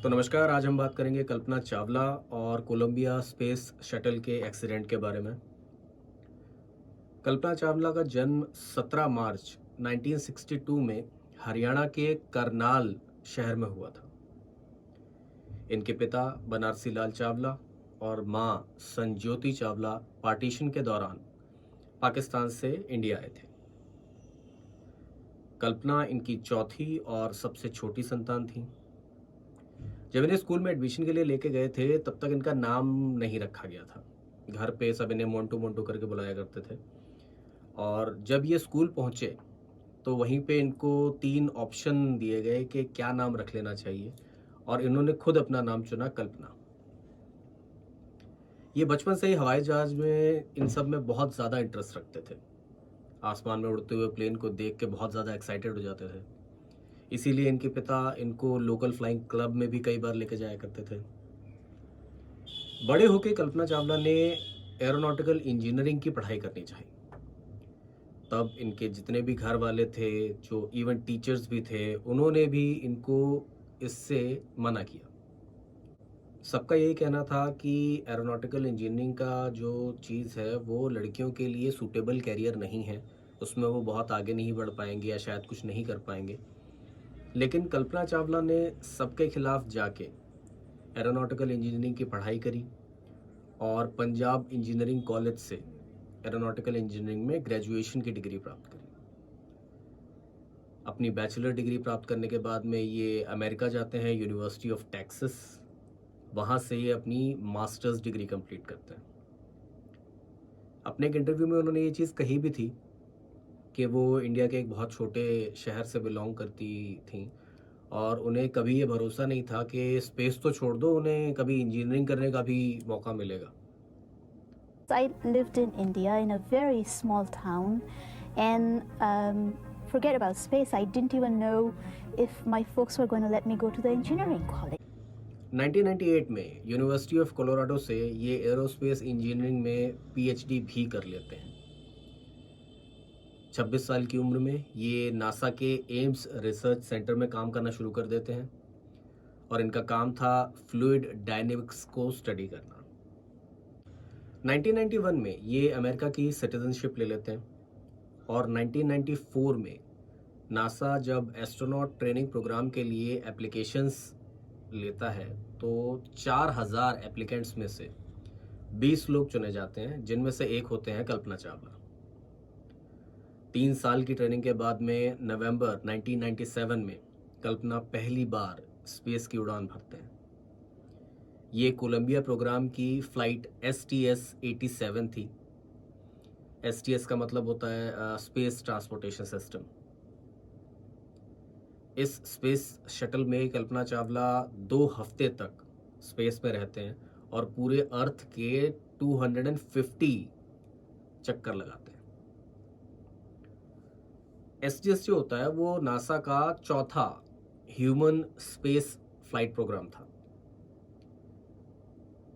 तो नमस्कार। आज हम बात करेंगे कल्पना चावला और कोलंबिया स्पेस शटल के एक्सीडेंट के बारे में। कल्पना चावला का जन्म 17 मार्च 1962 में हरियाणा के करनाल शहर में हुआ था। इनके पिता बनारसी लाल चावला और मां संज्योति चावला पार्टीशन के दौरान पाकिस्तान से इंडिया आए थे। कल्पना इनकी चौथी और सबसे छोटी संतान थी। जब इन्हें स्कूल में एडमिशन के लिए लेके गए थे तब तक इनका नाम नहीं रखा गया था। घर पे सब इन्हें मोंटू मोंटू करके बुलाया करते थे। और जब ये स्कूल पहुंचे तो वहीं पे इनको 3 ऑप्शन दिए गए कि क्या नाम रख लेना चाहिए, और इन्होंने खुद अपना नाम चुना कल्पना। ये बचपन से ही हवाई जहाज में इन सब में बहुत ज़्यादा इंटरेस्ट रखते थे। आसमान में उड़ते हुए प्लेन को देख के बहुत ज़्यादा एक्साइटेड हो जाते थे। इसीलिए इनके पिता इनको लोकल फ्लाइंग क्लब में भी कई बार लेके जाया करते थे। बड़े होकर कल्पना चावला ने एरोनॉटिकल इंजीनियरिंग की पढ़ाई करनी चाहिए। तब इनके जितने भी घर वाले थे, जो इवन टीचर्स भी थे, उन्होंने भी इनको इससे मना किया। सबका यही कहना था कि एरोनॉटिकल इंजीनियरिंग का जो चीज़ है वो लड़कियों के लिए सूटेबल कैरियर नहीं है, उसमें वो बहुत आगे नहीं बढ़ पाएंगे या शायद कुछ नहीं कर पाएंगे। लेकिन कल्पना चावला ने सबके खिलाफ जाके एरोनॉटिकल इंजीनियरिंग की पढ़ाई करी और पंजाब इंजीनियरिंग कॉलेज से एरोनॉटिकल इंजीनियरिंग में ग्रेजुएशन की डिग्री प्राप्त करी। अपनी बैचलर डिग्री प्राप्त करने के बाद में ये अमेरिका जाते हैं, यूनिवर्सिटी ऑफ टेक्सास। वहाँ से ये अपनी मास्टर्स डिग्री कंप्लीट करते हैं। अपने एक इंटरव्यू में उन्होंने ये चीज़ कही भी थी कि वो इंडिया के एक बहुत छोटे शहर से बिलोंग करती थी और उन्हें कभी ये भरोसा नहीं था कि स्पेस तो छोड़ दो, उन्हें कभी इंजीनियरिंग करने का भी मौका मिलेगा। I lived in India in a very small town, and forget about space. I didn't even know if my folks were going to let me go to the engineering college. 1998 में university of Colorado से ये aerospace engineering में PhD भी कर लेते हैं। 26 साल की उम्र में ये नासा के एम्स रिसर्च सेंटर में काम करना शुरू कर देते हैं और इनका काम था फ्लूइड डायनेमिक्स को स्टडी करना। 1991 में ये अमेरिका की सिटीजनशिप ले लेते हैं और 1994 में नासा जब एस्ट्रोनॉट ट्रेनिंग प्रोग्राम के लिए एप्लीकेशंस लेता है तो 4000 एप्लीकेंट्स में से 20 लोग चुने जाते हैं, जिनमें से एक होते हैं कल्पना चावला। 3 साल की ट्रेनिंग के बाद में नवंबर 1997 में कल्पना पहली बार स्पेस की उड़ान भरते हैं। ये कोलंबिया प्रोग्राम की फ्लाइट STS-87 थी। STS का मतलब होता है स्पेस ट्रांसपोर्टेशन सिस्टम। इस स्पेस शटल में कल्पना चावला 2 हफ्ते तक स्पेस में रहते हैं और पूरे अर्थ के 250 चक्कर लगाते हैं। STS जो होता है वो नासा का चौथा ह्यूमन स्पेस फ्लाइट प्रोग्राम था।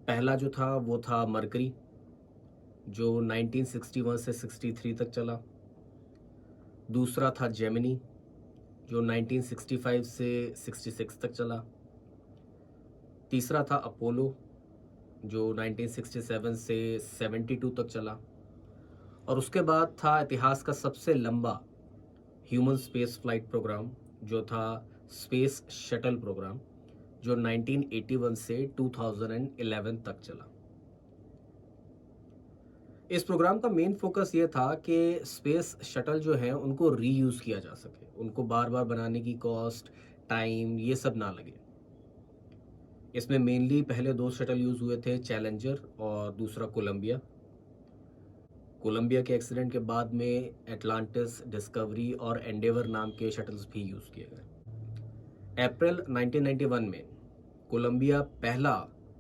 पहला जो था वो था मरकरी, जो 1961 से 63 तक चला। दूसरा था जेमिनी, जो 1965 से 66 तक चला। तीसरा था अपोलो, जो 1967 से 72 तक चला। और उसके बाद था इतिहास का सबसे लंबा ह्यूमन स्पेस फ्लाइट प्रोग्राम, जो था स्पेस शटल प्रोग्राम, जो 1981 से 2011 तक चला। इस प्रोग्राम का मेन फोकस ये था कि स्पेस शटल जो है उनको रीयूज़ किया जा सके, उनको बार बार बनाने की कॉस्ट, टाइम, ये सब ना लगे। इसमें मेनली पहले 2 शटल यूज़ हुए थे, चैलेंजर और दूसरा कोलंबिया। कोलंबिया के एक्सीडेंट के बाद में एटलांटिस, डिस्कवरी और एंडेवर नाम के शटल्स भी यूज़ किए गए। अप्रैल 1991 में कोलंबिया पहला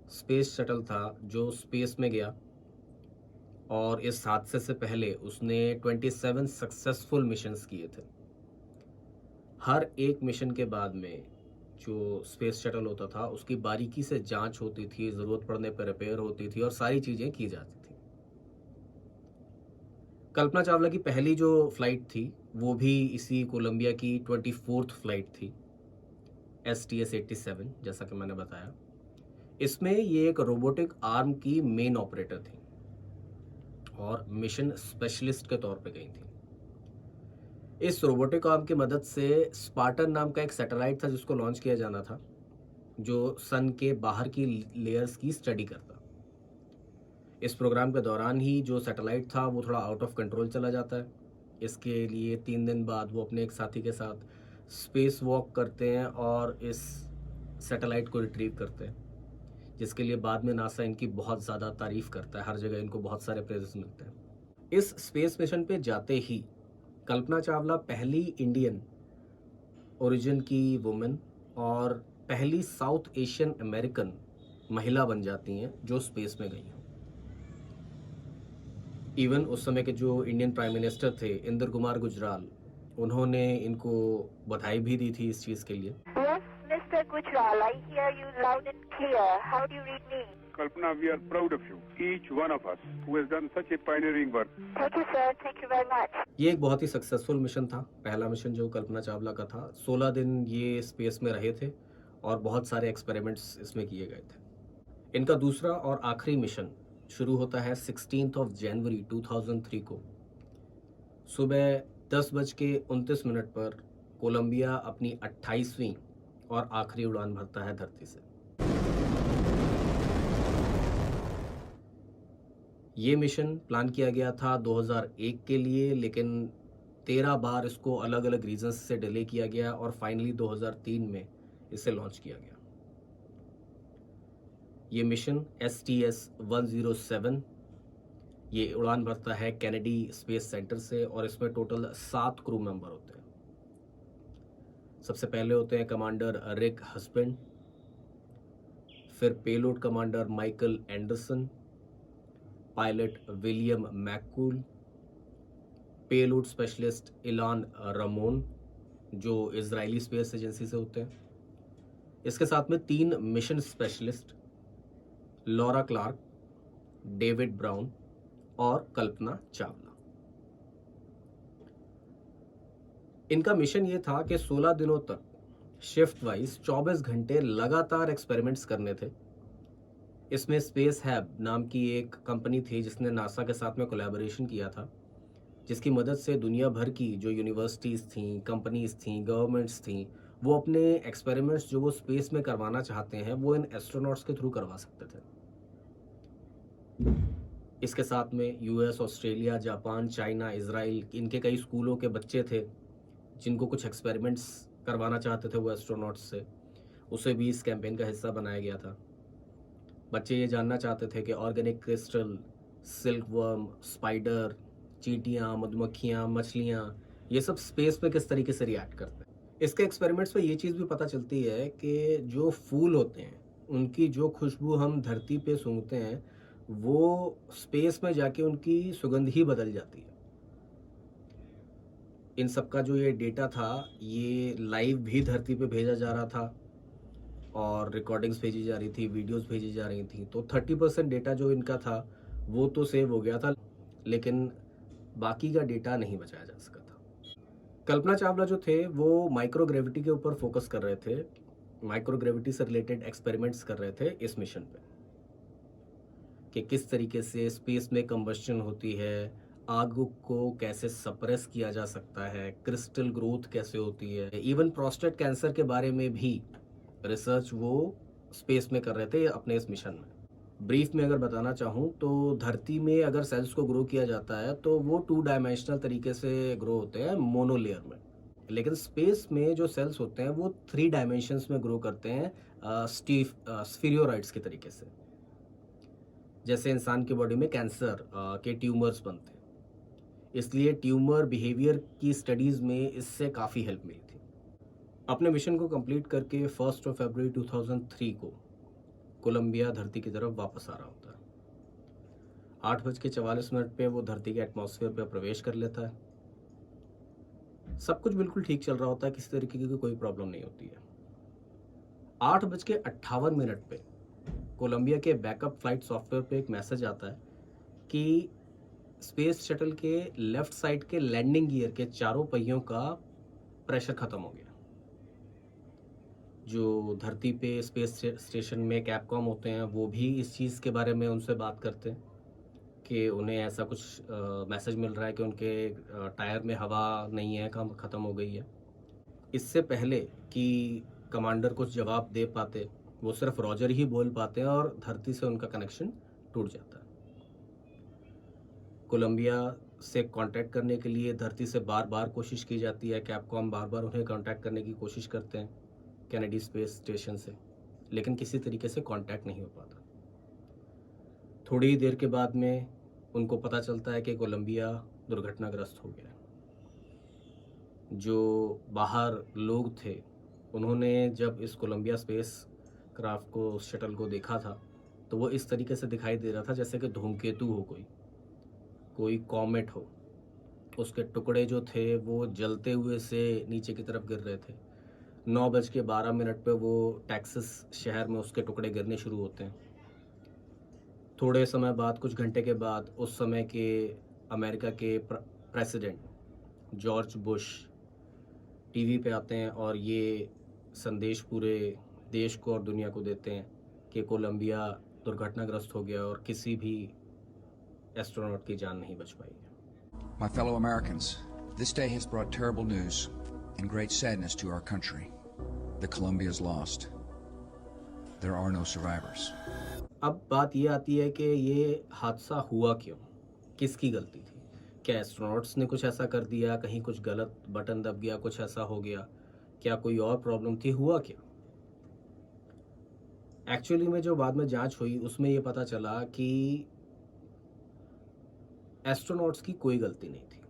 स्पेस शटल था जो स्पेस में गया और इस हादसे से पहले उसने 27 सक्सेसफुल मिशंस किए थे। हर एक मिशन के बाद में जो स्पेस शटल होता था उसकी बारीकी से जांच होती थी, ज़रूरत पड़ने पर रिपेयर होती थी और सारी चीज़ें की जाती थी। कल्पना चावला की पहली जो फ्लाइट थी वो भी इसी कोलंबिया की 24th फ्लाइट थी। STS-87 जैसा कि मैंने बताया। इसमें ये एक रोबोटिक आर्म की मेन ऑपरेटर थी और मिशन स्पेशलिस्ट के तौर पे गई थी। इस रोबोटिक आर्म की मदद से स्पार्टन नाम का एक सैटेलाइट था जिसको लॉन्च किया जाना था, जो सन के बाहर की लेयर्स की स्टडी करता। इस प्रोग्राम के दौरान ही जो सैटेलाइट था वो थोड़ा आउट ऑफ कंट्रोल चला जाता है। इसके लिए 3 दिन बाद वो अपने एक साथी के साथ स्पेस वॉक करते हैं और इस सैटेलाइट को रिट्रीव करते हैं, जिसके लिए बाद में नासा इनकी बहुत ज़्यादा तारीफ करता है। हर जगह इनको बहुत सारे प्रेजेस मिलते हैं। इस स्पेस मिशन पे जाते ही कल्पना चावला पहली इंडियन ओरिजिन की वुमेन और पहली साउथ एशियन अमेरिकन महिला बन जाती हैं जो स्पेस में गई हैं। इवन उस समय के जो इंडियन प्राइम मिनिस्टर थे इंदर कुमार गुजराल, उन्होंने इनको बधाई भी दी थी इस चीज़ के लिए। Yes, Mr. Gujral, I hear you loud and clear. How do you read me? Kalpana, we are proud of you, each one of us who has done such a pioneering work. Thank you, sir. Thank you very much. ये एक बहुत ही successful mission था, पहला mission जो कल्पना चावला का था। 16 दिन ये स्पेस में रहे थे और बहुत सारे एक्सपेरिमेंट्स इसमें किए गए थे। इनका दूसरा और आखिरी मिशन शुरू होता है 16 जनवरी 2003 को सुबह 10:29 पर कोलंबिया अपनी 28वीं और आखिरी उड़ान भरता है धरती से। ये मिशन प्लान किया गया था 2001 के लिए, लेकिन 13 बार इसको अलग अलग रीजंस से डिले किया गया और फाइनली 2003 में इसे लॉन्च किया गया। ये मिशन STS-107 ये उड़ान भरता है कैनेडी स्पेस सेंटर से और इसमें टोटल 7 क्रू मेंबर होते हैं। सबसे पहले होते हैं कमांडर रिक हस्बैंड, फिर payload commander Michael Anderson, pilot William McCool, payload specialist इलान रामोन जो इजरायली स्पेस एजेंसी से होते हैं। इसके साथ में 3 mission specialist Laura Clark, David Brown और कल्पना चावला। इनका मिशन ये था कि 16 दिनों तक शिफ्ट वाइज 24 घंटे लगातार एक्सपेरिमेंट्स करने थे। इसमें स्पेस हैब नाम की एक कंपनी थी जिसने नासा के साथ में कोलैबोरेशन किया था, जिसकी मदद से दुनिया भर की जो यूनिवर्सिटीज़ थी, कंपनीज थी, गवर्नमेंट्स थी, वो अपने एक्सपेरिमेंट्स जो वो स्पेस में करवाना चाहते हैं वो इन एस्ट्रोनॉट्स के थ्रू करवा सकते थे। इसके साथ में US, Australia, Japan, China, Israel, इनके कई स्कूलों के बच्चे थे जिनको कुछ एक्सपेरिमेंट्स करवाना चाहते थे वो एस्ट्रोनॉट्स से, उसे भी इस कैंपेन का हिस्सा बनाया गया था। बच्चे ये जानना चाहते थे कि organic crystal, silk worm, spider, चींटियाँ, मधुमक्खियाँ, मछलियाँ, ये सब स्पेस में किस तरीके से रिएक्ट करते हैं। इसके एक्सपेरिमेंट्स में ये चीज़ भी पता चलती है कि जो फूल होते हैं उनकी जो खुशबू हम धरती पे सूंघते हैं वो स्पेस में जाके उनकी सुगंध ही बदल जाती है। इन सब का जो ये डेटा था ये लाइव भी धरती पे भेजा जा रहा था और रिकॉर्डिंग्स भेजी जा रही थी, वीडियोस भेजी जा रही थी। तो 30% डेटा जो इनका था वो तो सेव हो गया था, लेकिन बाकी का डेटा नहीं बचाया जा सका था। कल्पना चावला जो थे वो माइक्रोग्रेविटी के ऊपर फोकस कर रहे थे, माइक्रोग्रेविटी से रिलेटेड एक्सपेरिमेंट्स कर रहे थे इस मिशन पे कि किस तरीके से स्पेस में कंबस्शन होती है, आग को कैसे सप्रेस किया जा सकता है, क्रिस्टल ग्रोथ कैसे होती है। इवन प्रोस्टेट कैंसर के बारे में भी रिसर्च वो स्पेस में कर रहे थे अपने इस मिशन में। ब्रीफ में अगर बताना चाहूँ तो धरती में अगर सेल्स को ग्रो किया जाता है तो वो 2 डायमेंशनल तरीके से ग्रो होते हैं मोनोलेयर में, लेकिन स्पेस में जो सेल्स होते हैं वो 3 डायमेंशंस में ग्रो करते हैं स्फीरियोराइड्स के तरीके से। जैसे इंसान की बॉडी में कैंसर के ट्यूमर्स बनते हैं, इसलिए ट्यूमर बिहेवियर की स्टडीज़ में इससे काफ़ी हेल्प मिली थी। अपने मिशन को कंप्लीट करके 1 फरवरी 2003 को कोलंबिया धरती की तरफ वापस आ रहा होता है। 8:44 पे वो धरती के एटमॉस्फेयर पे प्रवेश कर लेता है। सब कुछ बिल्कुल ठीक चल रहा होता है, किसी तरीके की कोई प्रॉब्लम नहीं होती है। 8:58 पे कोलंबिया के बैकअप फ्लाइट सॉफ्टवेयर पे एक मैसेज आता है कि स्पेस शटल के लेफ्ट साइड के लैंडिंग गियर के चारों पहियों का प्रेशर खत्म हो गया। जो धरती पे स्पेस स्टेशन में कैपकॉम होते हैं वो भी इस चीज़ के बारे में उनसे बात करते हैं कि उन्हें ऐसा कुछ मैसेज मिल रहा है कि उनके टायर में हवा नहीं है, कम ख़त्म हो गई है। इससे पहले कि कमांडर कुछ जवाब दे पाते, वो सिर्फ रॉजर ही बोल पाते हैं और धरती से उनका कनेक्शन टूट जाता है। कोलंबिया से कांटेक्ट करने के लिए धरती से बार बार कोशिश की जाती है, कैपकॉम बार बार उन्हें कांटेक्ट करने की कोशिश करते हैं कैनेडी स्पेस स्टेशन से, लेकिन किसी तरीके से कांटेक्ट नहीं हो पाता। थोड़ी ही देर के बाद में उनको पता चलता है कि कोलंबिया दुर्घटनाग्रस्त हो गया। जो बाहर लोग थे उन्होंने जब इस कोलंबिया स्पेस क्राफ्ट को, शटल को देखा था, तो वो इस तरीके से दिखाई दे रहा था जैसे कि धूमकेतु हो, कोई कॉमेट हो। उसके टुकड़े जो थे वो जलते हुए से नीचे की तरफ गिर रहे थे। 9:12 पे वो टेक्सास शहर में उसके टुकड़े गिरने शुरू होते हैं। थोड़े समय बाद, कुछ घंटे के बाद, उस समय के अमेरिका के प्रेसिडेंट जॉर्ज बुश टीवी पे आते हैं और ये संदेश पूरे देश को और दुनिया को देते हैं कि कोलंबिया दुर्घटनाग्रस्त हो गया और किसी भी एस्ट्रोनॉट की जान नहीं बच पाई। My fellow Americans, this day has brought terrible news and great sadness to our country. The Columbia is lost. There are no survivors. अब बात ये आती है कि ये हादसा हुआ क्यों, किसकी गलती थी? क्या एस्ट्रोनॉट्स ने कुछ ऐसा कर दिया, कहीं कुछ गलत बटन दब गया, कुछ ऐसा हो गया, क्या कोई और प्रॉब्लम थी, हुआ क्या? एक्चुअली में जो बाद में जांच हुई उसमें ये पता चला कि एस्ट्रोनॉट्स की कोई गलती नहीं थी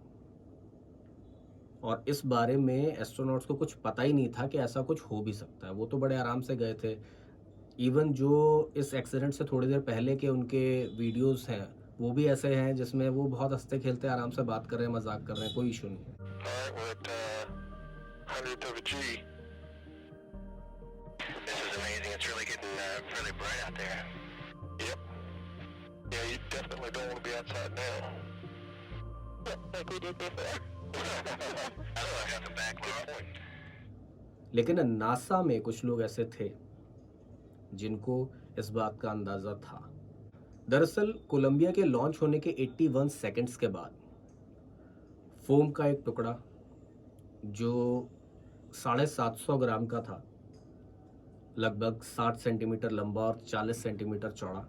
और इस बारे में एस्ट्रोनॉट्स को कुछ पता ही नहीं था कि ऐसा कुछ हो भी सकता है। वो तो बड़े आराम से गए थे। इवन जो इस एक्सीडेंट से थोड़ी देर पहले के उनके वीडियोस हैं वो भी ऐसे हैं जिसमें वो बहुत हंसते खेलते आराम से बात कर रहे हैं, मजाक कर रहे हैं, कोई इशू नहीं है। लेकिन नासा में कुछ लोग ऐसे थे जिनको इस बात का अंदाजा था। दरअसल कोलंबिया के लॉन्च होने के 81 सेकंड्स के बाद फोम का एक टुकड़ा जो 750 ग्राम का था, लगभग 60 सेंटीमीटर लंबा और 40 सेंटीमीटर चौड़ा,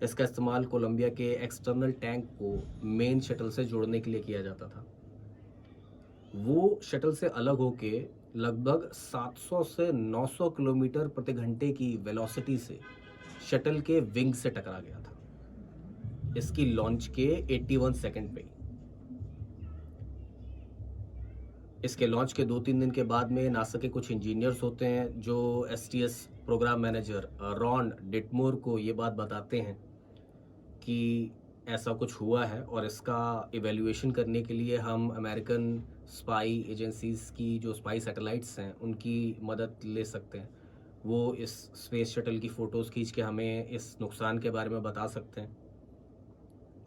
इसका इस्तेमाल कोलंबिया के एक्सटर्नल टैंक को मेन शटल से जोड़ने के लिए किया जाता था। वो शटल से अलग होके लगभग 700 से 900 किलोमीटर प्रति घंटे की वेलोसिटी से शटल के विंग से टकरा गया था इसकी लॉन्च के 81 सेकंड पे। इसके लॉन्च के 2-3 दिन के बाद में नासा के कुछ इंजीनियर्स होते हैं जो STS प्रोग्राम मैनेजर रॉन डिटमोर को ये बात बताते हैं कि ऐसा कुछ हुआ है और इसका इवैल्यूएशन करने के लिए हम अमेरिकन स्पाई एजेंसीज की जो स्पाई सैटेलाइट्स हैं उनकी मदद ले सकते हैं। वो इस स्पेस शटल की फ़ोटोज़ खींच के हमें इस नुकसान के बारे में बता सकते हैं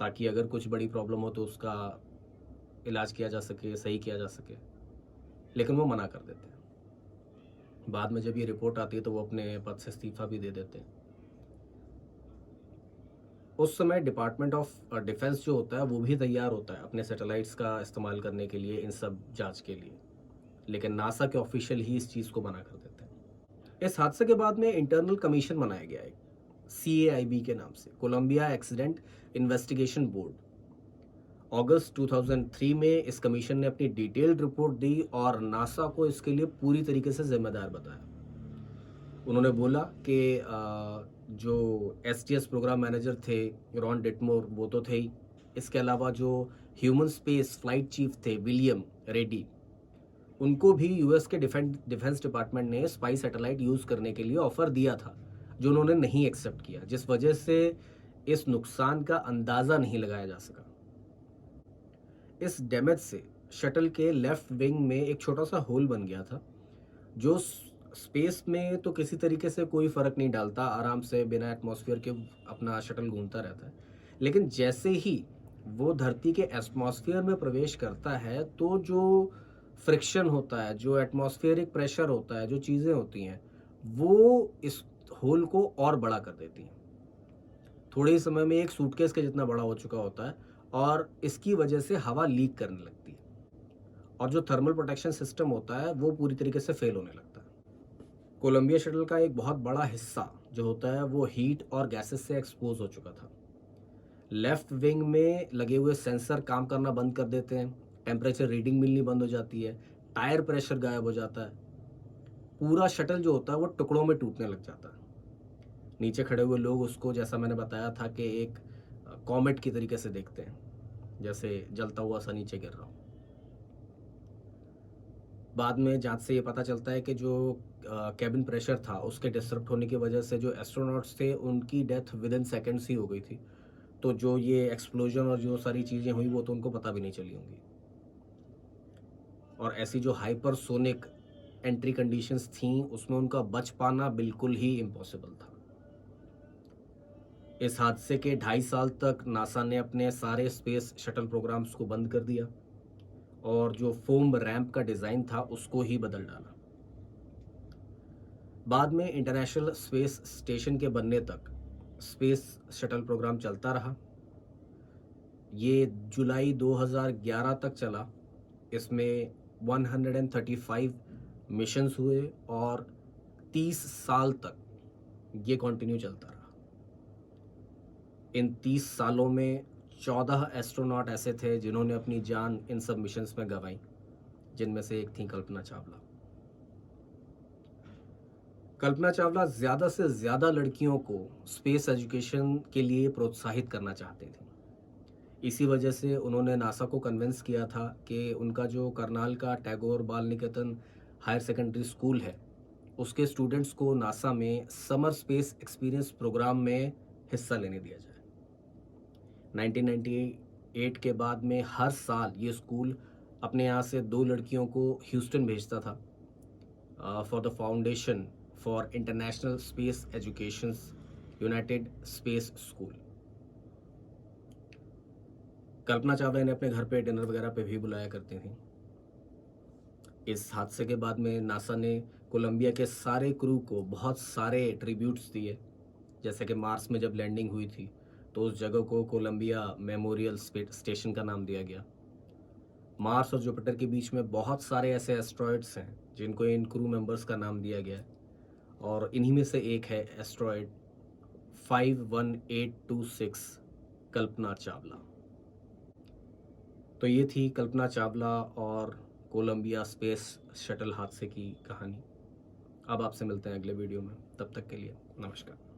ताकि अगर कुछ बड़ी प्रॉब्लम हो तो उसका इलाज किया जा सके, सही किया जा सके। लेकिन वो मना कर देते हैं। बाद में जब ये रिपोर्ट आती है तो वो अपने पद से इस्तीफा भी दे देते हैं। उस समय डिपार्टमेंट ऑफ डिफेंस जो होता है वो भी तैयार होता है अपने सैटेलाइट्स का इस्तेमाल करने के लिए इन सब जांच के लिए, लेकिन नासा के ऑफिशियल ही इस चीज़ को मना कर देते हैं। इस हादसे के बाद में इंटरनल कमीशन बनाया गया है CAIB के नाम से, कोलंबिया एक्सीडेंट इन्वेस्टिगेशन बोर्ड। अगस्त 2003 में इस कमीशन ने अपनी डिटेल्ड रिपोर्ट दी और नासा को इसके लिए पूरी तरीके से जिम्मेदार बताया। उन्होंने बोला कि जो STS प्रोग्राम मैनेजर थे रॉन डिटमोर वो तो थे ही, इसके अलावा जो ह्यूमन स्पेस फ्लाइट चीफ थे विलियम रेडी, उनको भी US के डिफेंस डिपार्टमेंट ने स्पाई सैटेलाइट यूज़ करने के लिए ऑफर दिया था जो उन्होंने नहीं एक्सेप्ट किया, जिस वजह से इस नुकसान का अंदाज़ा नहीं लगाया जा सका। इस डैमेज से शटल के लेफ्ट विंग में एक छोटा सा होल बन गया था जो स्पेस में तो किसी तरीके से कोई फ़र्क नहीं डालता, आराम से बिना एटमॉस्फेयर के अपना शटल घूमता रहता है। लेकिन जैसे ही वो धरती के एटमॉस्फेयर में प्रवेश करता है तो जो फ्रिक्शन होता है, जो एटमॉस्फेरिक प्रेशर होता है, जो चीज़ें होती हैं, वो इस होल को और बड़ा कर देती हैं। थोड़े ही समय में एक सूटकेस के जितना बड़ा हो चुका होता है और इसकी वजह से हवा लीक करने लगती है और जो थर्मल प्रोटेक्शन सिस्टम होता है वो पूरी तरीके से फेल होने लगता है। कोलंबिया शटल का एक बहुत बड़ा हिस्सा जो होता है वो हीट और गैसेस से एक्सपोज हो चुका था। लेफ्ट विंग में लगे हुए सेंसर काम करना बंद कर देते हैं, टेम्परेचर रीडिंग मिलनी बंद हो जाती है, टायर प्रेशर गायब हो जाता है, पूरा शटल जो होता है वो टुकड़ों में टूटने लग जाता है। नीचे खड़े हुए लोग उसको, जैसा मैंने बताया था, कि एक कॉमेट की तरीके से देखते हैं, जैसे जलता हुआ सा नीचे गिर रहा हो। बाद में जांच से ये पता चलता है कि जो कैबिन प्रेशर था उसके डिस्टर्ब होने की वजह से जो एस्ट्रोनॉट्स थे उनकी डेथ विद इन सेकेंड्स ही हो गई थी। तो जो ये एक्सप्लोजन और जो सारी चीज़ें हुई वो तो उनको पता भी नहीं चली होंगी। और ऐसी जो हाइपरसोनिक एंट्री कंडीशंस थीं उसमें उनका बच पाना बिल्कुल ही इम्पॉसिबल था। इस हादसे के 2.5 साल तक नासा ने अपने सारे स्पेस शटल प्रोग्राम्स को बंद कर दिया और जो फोम रैंप का डिज़ाइन था उसको ही बदल डाला। बाद में इंटरनेशनल स्पेस स्टेशन के बनने तक स्पेस शटल प्रोग्राम चलता रहा। ये जुलाई 2011 तक चला। इसमें 135 मिशंस हुए और 30 साल तक ये कंटिन्यू चलता रहा। इन 30 सालों में 14 एस्ट्रोनॉट ऐसे थे जिन्होंने अपनी जान इन सब मिशंस में गंवाई, जिनमें से एक थी कल्पना चावला। कल्पना चावला ज़्यादा से ज़्यादा लड़कियों को स्पेस एजुकेशन के लिए प्रोत्साहित करना चाहते थे। इसी वजह से उन्होंने नासा को कन्विंस किया था कि उनका जो करनाल का टैगोर बाल निकेतन हायर सेकेंडरी स्कूल है उसके स्टूडेंट्स को नासा में समर स्पेस एक्सपीरियंस प्रोग्राम में हिस्सा लेने दिया जाए। 1998 के बाद में हर साल ये स्कूल अपने यहाँ से 2 लड़कियों को ह्यूस्टन भेजता था for the foundation for international space education united space school. Kalpana Chawla ने अपने घर पे डिनर वगैरह पे भी बुलाया करती थी। इस हादसे के बाद में नासा ने कोलंबिया के सारे क्रू को बहुत सारे ट्रिब्यूट्स दिए, जैसे कि मार्स में जब लैंडिंग हुई थी तो उस जगह को कोलंबिया मेमोरियल स्टेशन का नाम दिया गया। मार्स और जुपिटर के बीच में बहुत सारे ऐसे एस्ट्रॉयड्स हैं जिनको इन क्रू मेंबर्स का नाम दिया गया है और इन्हीं में से एक है एस्ट्रॉयड 51826 कल्पना चावला। तो ये थी कल्पना चावला और कोलंबिया स्पेस शटल हादसे की कहानी। अब आपसे मिलते हैं अगले वीडियो में, तब तक के लिए नमस्कार।